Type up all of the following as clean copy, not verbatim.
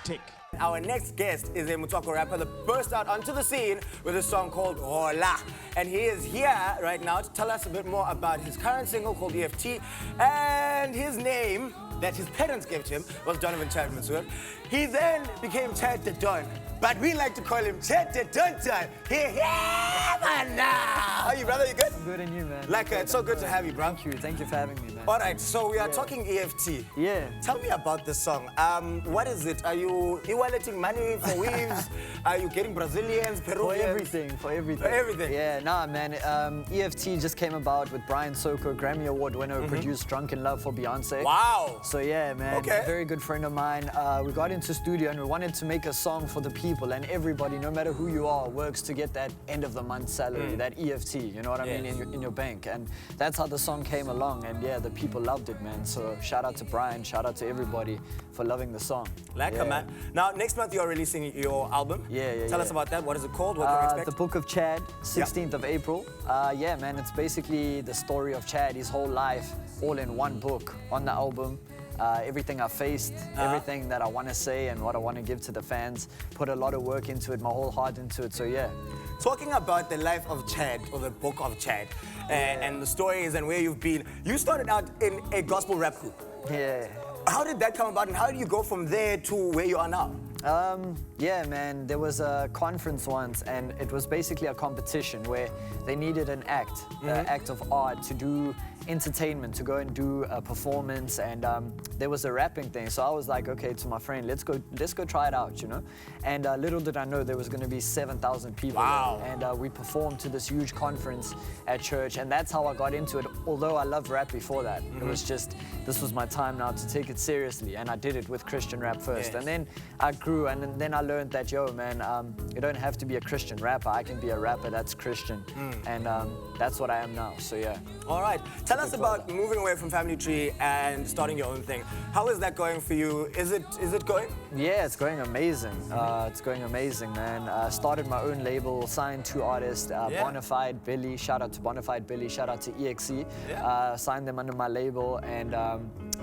Hectic. Our next guest is a Mutoko rapper that burst out onto the scene with a song called Hola. And he is here right now to tell us a bit more about his current single called EFT. And his name that his parents gave to him was Donovan Chad Mansour. He then became Chad the Don, but we like to call him Chad the Don Time. Here, man, now. How are you, brother? You good? Good, and you, man? Like, it's so good to have you, bro. Thank you for having me, man. All right, so we are talking EFT. Yeah. Tell me about the song. What is it? Are you e-walleting money for weaves? Are you getting Brazilians, Peruvians? For everything. For everything? Yeah, nah, man. EFT just came about with Brian Soko, Grammy Award winner, who produced Drunken Love for Beyonce. Wow. So yeah, man, Okay. a very good friend of mine. We got into studio and we wanted to make a song for the people, and everybody, no matter who you are, works to get that end of the month salary, that EFT, you know what I mean, in your bank. And that's how the song came along, and yeah, the people loved it, man. So shout out to Brian, shout out to everybody for loving the song. Like a man. Now, next month you're releasing your album. Tell us about that. What is it called? What can we expect? The Book of Chad, 16th of April. Yeah, man, it's basically the story of Chad, his whole life, all in one book on the album. Everything I faced, everything that I want to say and what I want to give to the fans. Put a lot of work into it, my whole heart into it, so yeah. Talking about the life of Chad, or the book of Chad, and the stories and where you've been, you started out in a gospel rap group. Yeah. How did that come about, and how did you go from there to where you are now? Yeah, man, there was a conference once, and it was basically a competition where they needed an act, an act of art to do entertainment, to go and do a performance, and there was a rapping thing. So I was like, okay, to my friend, let's go try it out, you know. And little did I know there was going to be 7,000 people. Wow. There. And we performed to this huge conference at church, and that's how I got into it. Although I loved rap before that, it was just, this was my time now to take it seriously, and I did it with Christian rap first, and then I grew, and then I learned that, yo, man, you don't have to be a Christian rapper. I can be a rapper that's Christian, and that's what I am now. So yeah. All right. Tell us about moving away from Family Tree and starting your own thing. How is that going for you? Is it going? Yeah, it's going amazing. It's going amazing, man. Started my own label, signed 2 artists, Bonafide Billy, shout out to Bonafide Billy, shout out to EXE. Signed them under my label, and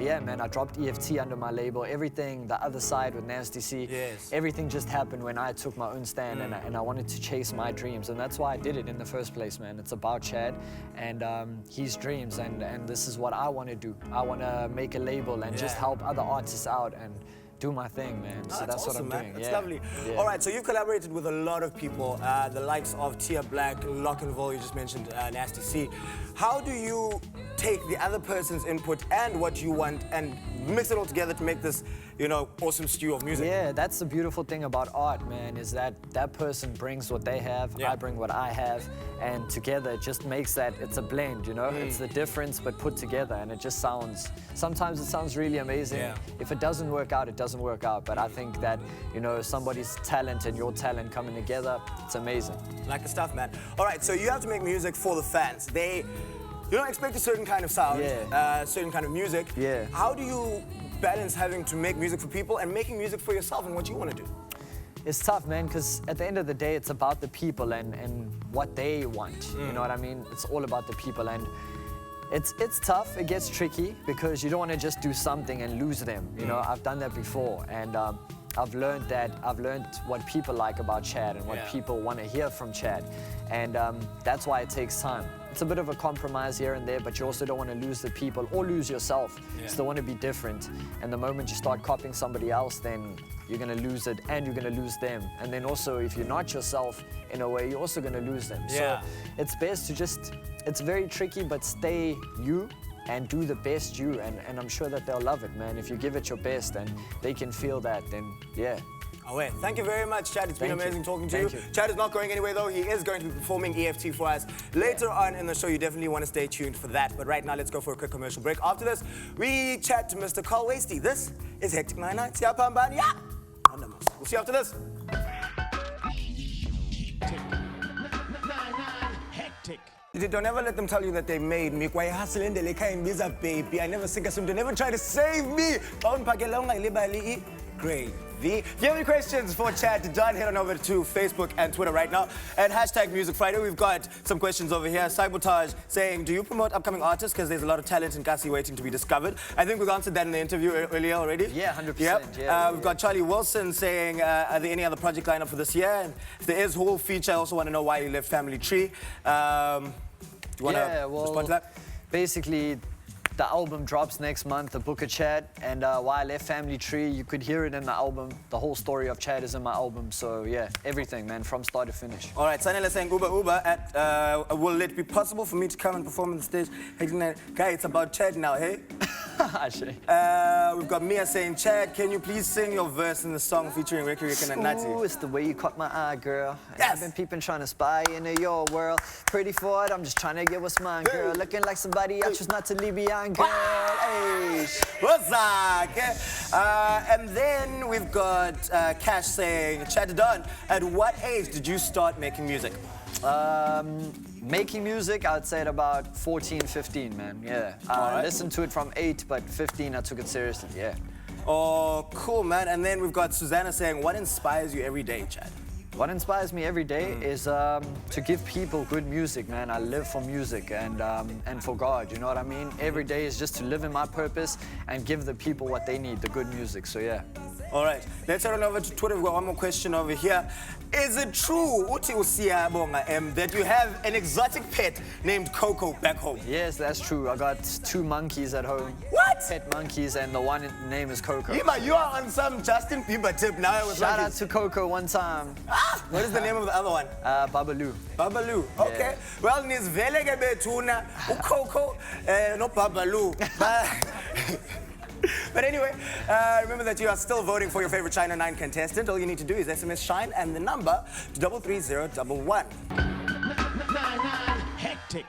yeah, man, I dropped EFT under my label. Everything, the other side with Nasty C, everything just happened when I took my own stand, and I wanted to chase my dreams, and that's why I did it in the first place, man. It's about Chad and his dreams, and this is what I want to do. I want to make a label and just help other artists out and do my thing, man. So that's awesome, what I'm doing. That's lovely. All right, so you've collaborated with a lot of people, the likes of Tia Black, Lock and Vol, you just mentioned Nasty C. How do you take the other person's input and what you want and mix it all together to make this, you know, awesome stew of music? Yeah, that's the beautiful thing about art, man, is that that person brings what they have, I bring what I have, and together it just makes that, it's a blend, you know? It's the difference, but put together, and it just sounds, sometimes it sounds really amazing. If it doesn't work out, it doesn't work out, but I think that, you know, somebody's talent and your talent coming together, it's amazing. Like the stuff, man. All right, so you have to make music for the fans. You don't expect a certain kind of sound, certain kind of music. How do you balance having to make music for people and making music for yourself and what you want to do? It's tough, man, because at the end of the day, it's about the people and what they want. You know what I mean? It's all about the people, and it's tough. It gets tricky because you don't want to just do something and lose them. You know, I've done that before, and I've learned what people like about Chad and what people want to hear from Chad, and that's why it takes time. It's a bit of a compromise here and there, but you also don't want to lose the people or lose yourself. You still want to be different, and the moment you start copying somebody else, then you're going to lose it and you're going to lose them. And then also, if you're not yourself in a way, you're also going to lose them. So it's best to just, it's very tricky, but stay you and do the best you, and I'm sure that they'll love it, man. If you give it your best and they can feel that, then yeah. Away. Thank you very much, Chad. It's been amazing talking to you. Chad is not going anywhere, though. He is going to be performing EFT for us later on in the show. You definitely want to stay tuned for that. But right now, let's go for a quick commercial break. After this, we chat to Mr. Carl Wasty. This is Hectic 99. Siyapambana. Yeah. We'll see you after this. Hectic. Don't ever let them tell you that they made me. Baby, I never think of them. They never try to save me. Great. If you have any questions for Chad Dunn, head on over to Facebook and Twitter right now. And hashtag Music Friday, we've got some questions over here. Sabotage saying, do you promote upcoming artists? Because there's a lot of talent in Kasi waiting to be discovered. I think we've answered that in the interview earlier already. Yeah, 100%. Yep. Yeah, we've got Charlie Wilson saying, are there any other project lineup for this year? And if there is, who will feature? I also want to know why you left Family Tree. Do you want to respond to that? Basically, the album drops next month, The Book of Chad, and why I left Family Tree, you could hear it in the album. The whole story of Chad is in my album, so yeah, everything, man, from start to finish. All right, Sanela saying, Uber, will it be possible for me to come and perform on the stage? Guy, it's about Chad now, hey? We've got Mia saying, Chad, can you please sing your verse in the song featuring Ricky Rick and Nati? Ooh, it's the way you caught my eye, girl. And Yes. I've been peeping, trying to spy into your world. Pretty for it, I'm just trying to get what's mine, girl. Looking like somebody I choose not to leave behind, girl. Hey. What's up? And then we've got Cash saying, Chad Dunn, at what age did you start making music? Making music, I'd say at about 14, 15, man, yeah. I listened to it from 8, but 15, I took it seriously, yeah. Oh, cool, man. And then we've got Susanna saying, what inspires you every day, Chad? What inspires me every day is to give people good music, man. I live for music and for God, you know what I mean? Every day is just to live in my purpose and give the people what they need, the good music, so yeah. All right, let's head on over to Twitter. We've got one more question over here. Is it true, Uti Usiyabonga, that you have an exotic pet named Coco back home? Yes, that's true. I got 2 monkeys at home. What? Pet monkeys, and the one name is Coco. Ima, you are on some Justin Bieber tip now. With Shout out monkeys. to Coco one time. What is the name of the other one? Babalu. Babalu. Okay. Well, nizveleke betuna uCoco no Babalu. But anyway, remember that you are still voting for your favorite HN9 contestant. All you need to do is SMS SHINE and the number to 33011. Hectic.